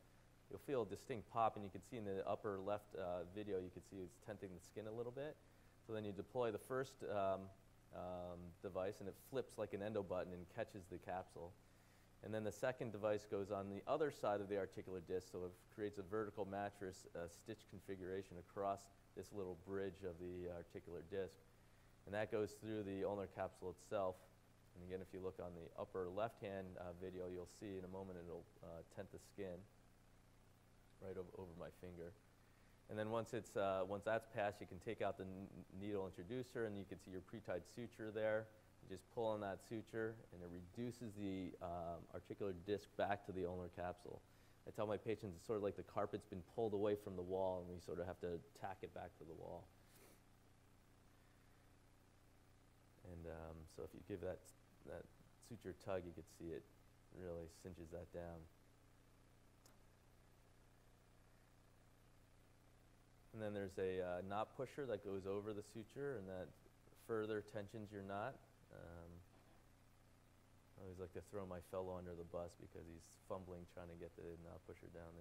You'll feel a distinct pop, and you can see in the upper left video, you can see it's tenting the skin a little bit. So then you deploy the first device, and it flips like an endo button and catches the capsule. And then the second device goes on the other side of the articular disc, so it creates a vertical mattress stitch configuration across this little bridge of the articular disc. And that goes through the ulnar capsule itself. And again, if you look on the upper left-hand video, you'll see in a moment it'll tent the skin right over my finger. And then once that's passed, you can take out the needle introducer, and you can see your pre-tied suture there. just pull on that suture, and it reduces the articular disc back to the ulnar capsule. I tell my patients it's sort of like the carpet's been pulled away from the wall, and we sort of have to tack it back to the wall. And so if you give that suture tug, you can see it really cinches that down. And then there's a knot pusher that goes over the suture, and that further tensions your knot. I always like to throw my fellow under the bus because he's fumbling trying to get the knot pusher down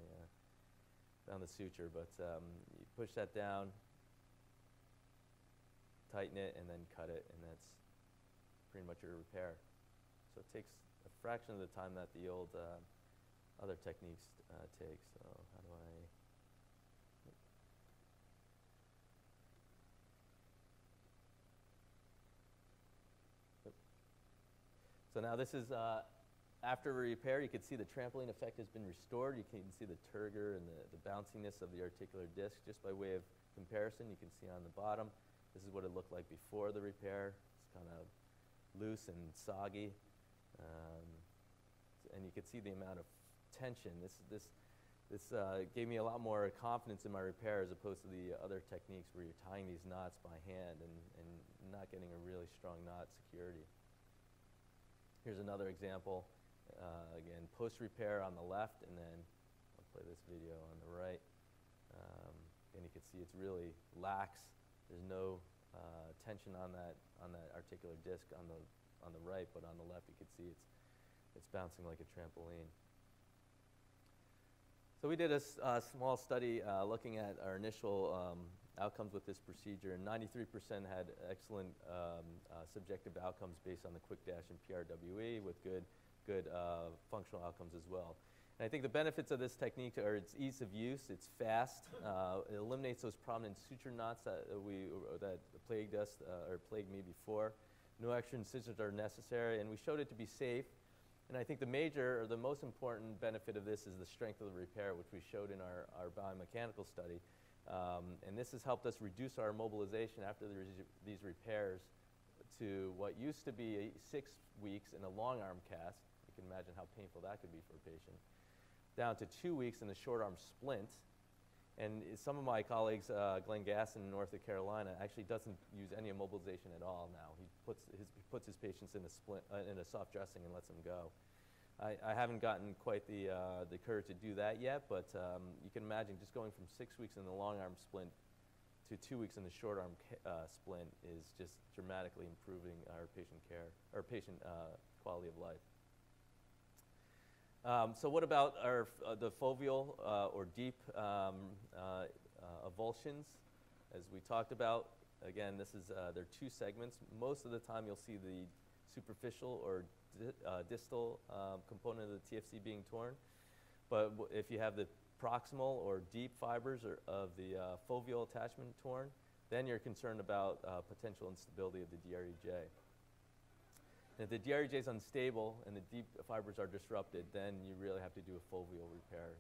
the suture. But you push that down, tighten it, and then cut it, and that's pretty much your repair. So it takes a fraction of the time that the old other techniques take. So how do I... So now this is after repair. You can see the trampoline effect has been restored. You can see the turgor and the bounciness of the articular disc. Just by way of comparison, you can see on the bottom, this is what it looked like before the repair. It's kind of loose and soggy. And you can see the amount of tension. This gave me a lot more confidence in my repair as opposed to the other techniques where you're tying these knots by hand and not getting a really strong knot security. Here's another example. Again, post-repair on the left, and then I'll play this video on the right. And you can see it's really lax. There's no tension on that articular disc on the right, but on the left you can see it's bouncing like a trampoline. So we did a small study looking at our initial outcomes with this procedure, and 93% had excellent subjective outcomes based on the quick dash and PRWE with good functional outcomes as well. And I think the benefits of this technique are its ease of use, it's fast, it eliminates those prominent suture knots that plagued us or plagued me before. No extra incisions are necessary, and we showed it to be safe. And I think the major or the most important benefit of this is the strength of the repair, which we showed in our biomechanical study. And this has helped us reduce our mobilization after these repairs to what used to be 6 weeks in a long arm cast. You can imagine how painful that could be for a patient. Down to 2 weeks in a short arm splint. And some of my colleagues, Glenn Gasson in North Carolina, actually doesn't use any immobilization at all now. He puts his patients in a soft dressing and lets them go. I haven't gotten quite the courage to do that yet, but you can imagine just going from 6 weeks in the long arm splint to 2 weeks in the short arm splint is just dramatically improving our patient care or patient quality of life. So what about the foveal or deep avulsions? As we talked about, again, there are 2 segments. Most of the time you'll see the superficial or distal component of the TFC being torn. But if you have the proximal or deep fibers of the foveal attachment torn, then you're concerned about potential instability of the DRUJ. And if the DRUJ is unstable and the deep fibers are disrupted, then you really have to do a foveal repair.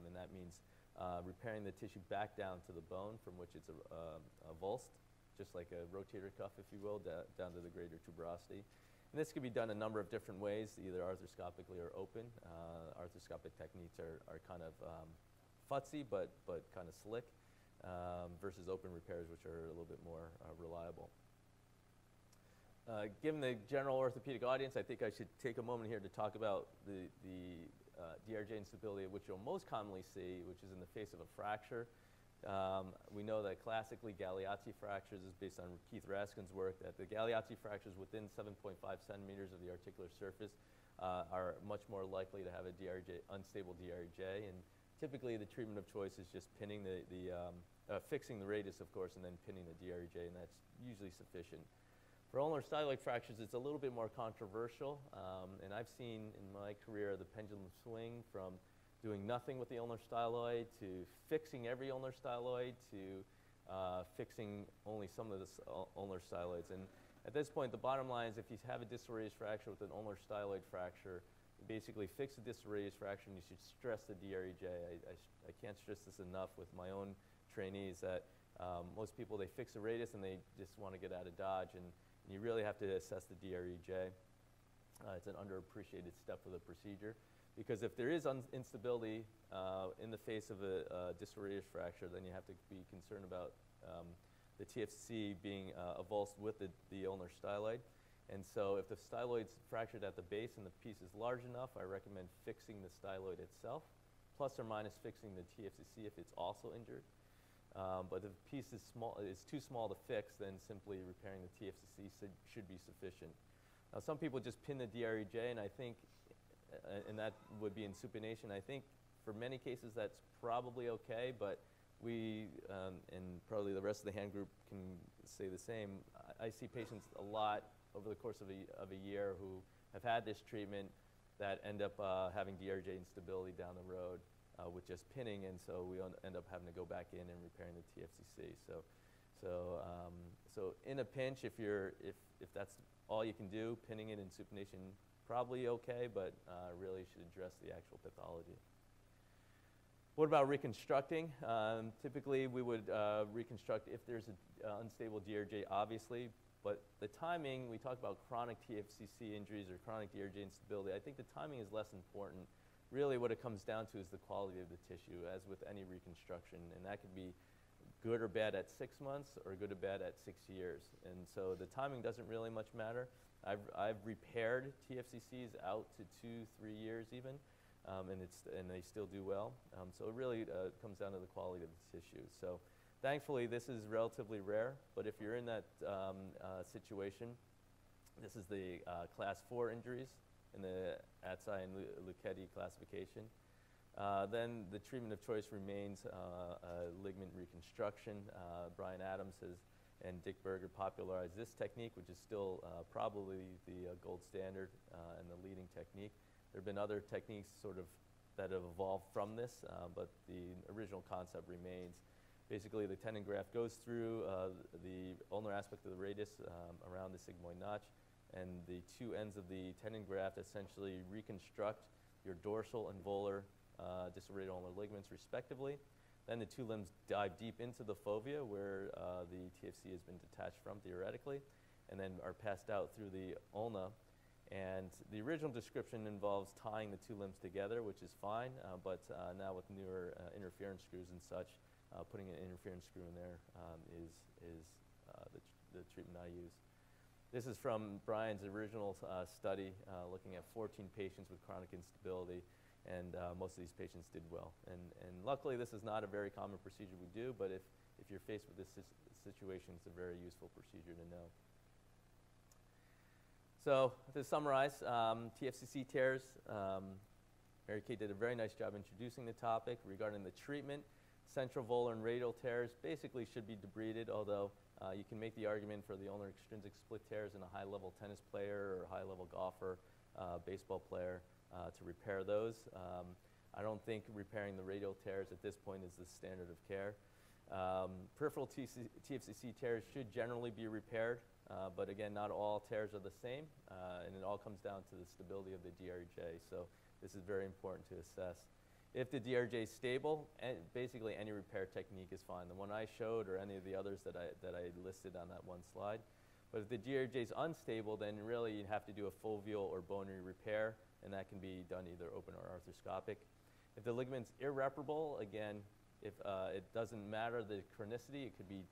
And that means repairing the tissue back down to the bone from which it's avulsed, just like a rotator cuff, if you will, down to the greater tuberosity. And this can be done a number of different ways, either arthroscopically or open. Arthroscopic techniques are kind of futzy, but kind of slick, versus open repairs, which are a little bit more reliable. Given the general orthopedic audience, I think I should take a moment here to talk about the DRUJ instability, which you'll most commonly see, which is in the face of a fracture. We know that classically Galeazzi fractures is based on Keith Raskin's work, that the Galeazzi fractures within 7.5 centimeters of the articular surface are much more likely to have a unstable DRUJ. And typically the treatment of choice is just pinning fixing the radius, of course, and then pinning the DRUJ, and that's usually sufficient. For ulnar styloid fractures, it's a little bit more controversial, and I've seen in my career the pendulum swing from doing nothing with the ulnar styloid to fixing every ulnar styloid to fixing only some of the ulnar styloids. And at this point, the bottom line is if you have a distal radius fracture with an ulnar styloid fracture, you basically fix the distal radius fracture and you should stress the DRUJ. I can't stress this enough with my own trainees that most people, they fix the radius and they just want to get out of Dodge. And And you really have to assess the DRUJ. It's an underappreciated step of the procedure, because if there is instability in the face of a distal radius fracture, then you have to be concerned about the TFCC being avulsed with the ulnar styloid. And so if the styloid's fractured at the base and the piece is large enough, I recommend fixing the styloid itself, plus or minus fixing the TFCC if it's also injured. But if the piece is too small to fix, then simply repairing the TFCC should be sufficient. Now, some people just pin the DRUJ, and I think, and that would be in supination. I think for many cases that's probably okay, but we, and probably the rest of the hand group can say the same. I see patients a lot over the course of a year who have had this treatment that end up having DRUJ instability down the road with just pinning, and so we end up having to go back in and repairing the TFCC. So in a pinch, if that's all you can do, pinning it in supination, probably okay, but really should address the actual pathology. What about reconstructing? Typically, we would reconstruct if there's an unstable DRUJ, obviously, but the timing, we talk about chronic TFCC injuries or chronic DRUJ instability. I think the timing is less important. Really what it comes down to is the quality of the tissue, as with any reconstruction, and that could be good or bad at 6 months or good or bad at 6 years. And so the timing doesn't really much matter. I've repaired TFCCs out to 2-3 years even, and they still do well. So it really comes down to the quality of the tissue. So thankfully this is relatively rare, but if you're in that situation, this is the class 4 injuries in the Atsai and Lucchetti classification. Then the treatment of choice remains ligament reconstruction. Brian Adams and Dick Berger popularized this technique, which is still probably the gold standard and the leading technique. There have been other techniques that have evolved from this, but the original concept remains. Basically, the tendon graft goes through the ulnar aspect of the radius around the sigmoid notch, and the two ends of the tendon graft essentially reconstruct your dorsal and volar distal radial ulnar ligaments respectively. Then the two limbs dive deep into the fovea where the TFC has been detached from theoretically, and then are passed out through the ulna. And the original description involves tying the two limbs together, which is fine, but now with newer interference screws and such, putting an interference screw in there is the treatment I use. This is from Brian's original study looking at 14 patients with chronic instability, and most of these patients did well. And luckily, this is not a very common procedure we do, but if you're faced with this situation, it's a very useful procedure to know. So to summarize, TFCC tears, Mary Kate did a very nice job introducing the topic. Regarding the treatment, central volar and radial tears basically should be debrided, although you can make the argument for the ulnar extrinsic split tears in a high-level tennis player or high-level golfer, baseball player, to repair those. I don't think repairing the radial tears at this point is the standard of care. Peripheral TFCC tears should generally be repaired, but again, not all tears are the same, and it all comes down to the stability of the DRUJ, so this is very important to assess. If the DRUJ is stable, basically any repair technique is fine. The one I showed or any of the others that I listed on that one slide. But if the DRUJ is unstable, then really you have to do a foveal or bony repair, and that can be done either open or arthroscopic. If the ligament's irreparable, again, if it doesn't matter the chronicity, it could be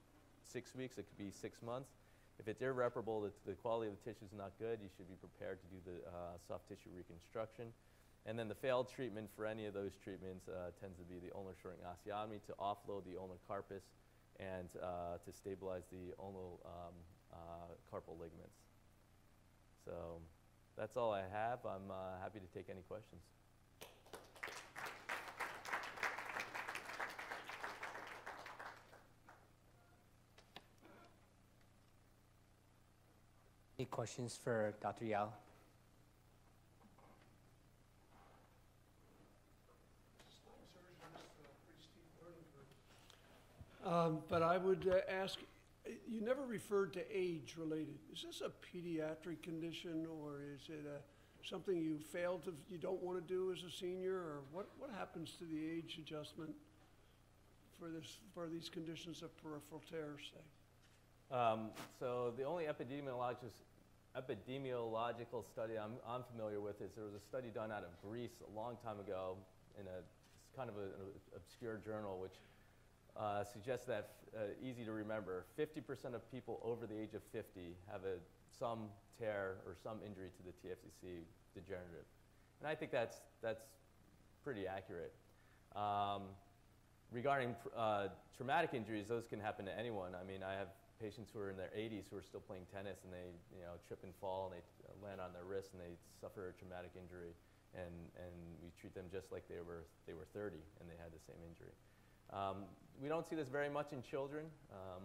6 weeks, it could be 6 months. If it's irreparable, the quality of the tissue is not good, you should be prepared to do the soft tissue reconstruction. And then the failed treatment for any of those treatments tends to be the ulnar shortening osteotomy to offload the ulnar carpus and to stabilize the ulnar carpal ligaments. So that's all I have. I'm happy to take any questions. Any questions for Dr. Yao? But I would ask, you never referred to age related. Is this a pediatric condition, or is it something you don't want to do as a senior, or what happens to the age adjustment for these conditions of peripheral tears, say? So the only epidemiological study I'm familiar with is there was a study done out of Greece a long time ago in it's kind of an obscure journal, which suggests that, easy to remember, 50% of people over the age of 50 have some tear or some injury to the TFCC degenerative. And I think that's pretty accurate. Regarding traumatic injuries, those can happen to anyone. I mean, I have patients who are in their 80s who are still playing tennis, and they trip and fall, and they land on their wrist, and they suffer a traumatic injury, and we treat them just like they were 30 and they had the same injury. We don't see this very much in children,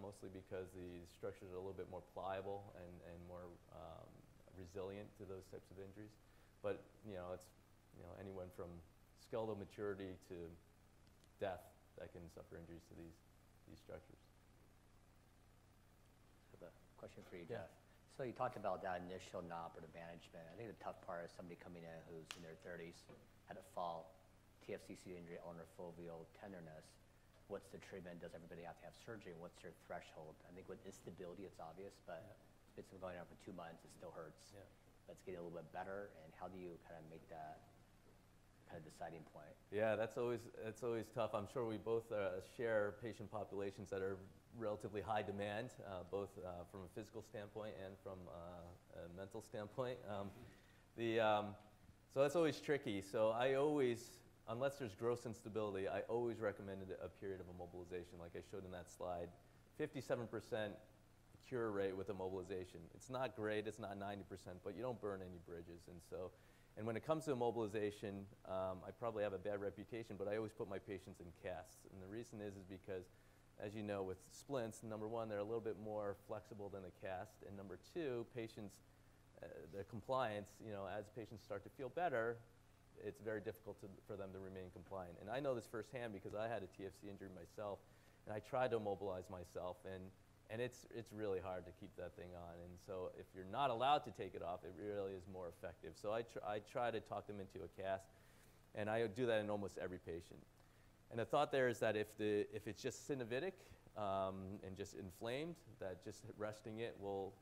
mostly because the structures are a little bit more pliable and more resilient to those types of injuries. But it's anyone from skeletal maturity to death that can suffer injuries to these structures. I have a question for you, Jeff. So you talked about that initial non-operative management. I think the tough part is somebody coming in who's in their 30s, had a fall, TFCC injury, ulnar foveal tenderness. What's the treatment? Does everybody have to have surgery? What's your threshold? I think with instability, it's obvious, but it's been going on for 2 months. It still hurts. Yeah. Let's get a little bit better. And how do you kind of make that kind of deciding point? Yeah, that's always tough. I'm sure we both share patient populations that are relatively high demand, both from a physical standpoint and from a mental standpoint. So that's always tricky. So I always, unless there's gross instability, I always recommended a period of immobilization, like I showed in that slide. 57% cure rate with immobilization. It's not great, it's not 90%, but you don't burn any bridges. And when it comes to immobilization, I probably have a bad reputation, but I always put my patients in casts. And the reason is because, as you know, with splints, number one, they're a little bit more flexible than a cast. And number two, patients, the compliance, as patients start to feel better, it's very difficult for them to remain compliant. And I know this firsthand because I had a TFC injury myself, and I tried to immobilize myself, and it's really hard to keep that thing on. And so if you're not allowed to take it off, it really is more effective. So I try to talk them into a cast, and I do that in almost every patient. And the thought there is that if it's just synovitic and just inflamed, that just resting it will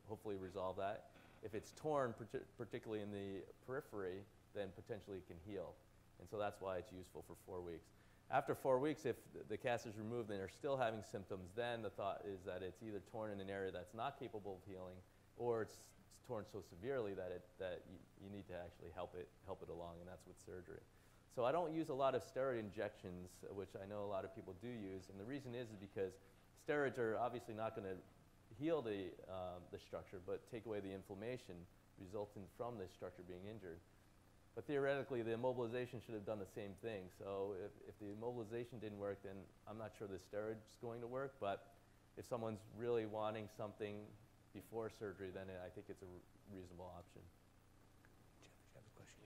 hopefully resolve that. If it's torn, particularly in the periphery, then potentially it can heal. And so that's why it's useful for 4 weeks. After 4 weeks, if the cast is removed and they're still having symptoms, then the thought is that it's either torn in an area that's not capable of healing, or it's torn so severely that you need to actually help it along, and that's with surgery. So I don't use a lot of steroid injections, which I know a lot of people do use, and the reason is because steroids are obviously not going to heal the structure, but take away the inflammation resulting from the structure being injured. But theoretically, the immobilization should have done the same thing. So if the immobilization didn't work, then I'm not sure the steroid's going to work. But if someone's really wanting something before surgery, then I think it's a reasonable option. Jeff, do you have a question?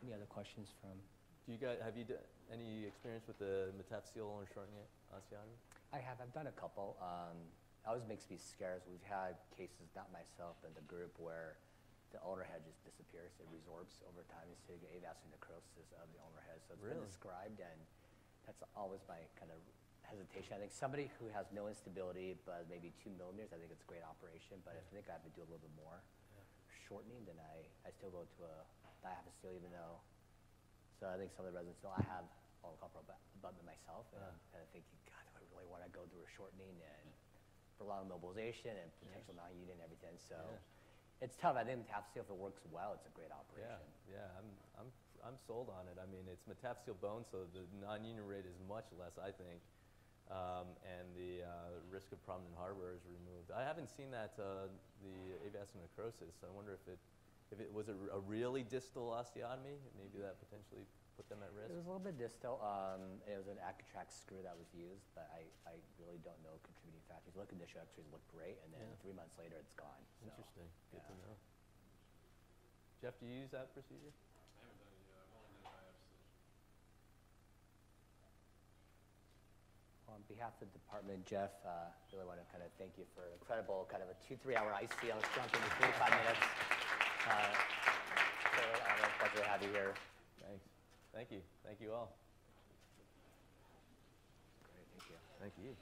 Any other questions from? Have you any experience with the metaphyseal ulnar shortening osteotomy? I have. I've done a couple. It always makes me scared. We've had cases, not myself, but the group, where the ulnar head just disappears. It resorbs over time. You get avascular necrosis of the ulnar head. So it's been described, and that's always my kind of hesitation. I think somebody who has no instability, but maybe 2 millimeters, I think it's a great operation. But if I think I have to do a little bit more shortening, then I still go to a diaphyseal, even though. So I think some of the residents know I have all the corporal abutment myself, and I'm kind of thinking, God, do I really want to go through a shortening and prolonged mobilization and potential non-union and everything? So it's tough. I think metaphyseal, if it works well, it's a great operation. Yeah, I'm sold on it. I mean, it's metaphyseal bone, so the non-union rate is much less, I think, and the risk of prominent hardware is removed. I haven't seen that the avascular necrosis. I wonder if it was a really distal osteotomy. Maybe that potentially put them at risk. It was a little bit distal. It was an Acrotrack screw that was used, but I really don't know contributing factors. Look, initial X-rays look great, and then 3 months later, it's gone. So, interesting. Good to know. Jeff, do you use that procedure? I haven't done it yet. I've only done biopsies. On behalf of the department, Jeff, really want to kind of thank you for an incredible kind of a 2-3 hour ICL jump into 45 minutes. Really a pleasure to have you here. Thanks. Thank you. Thank you all. Thank you.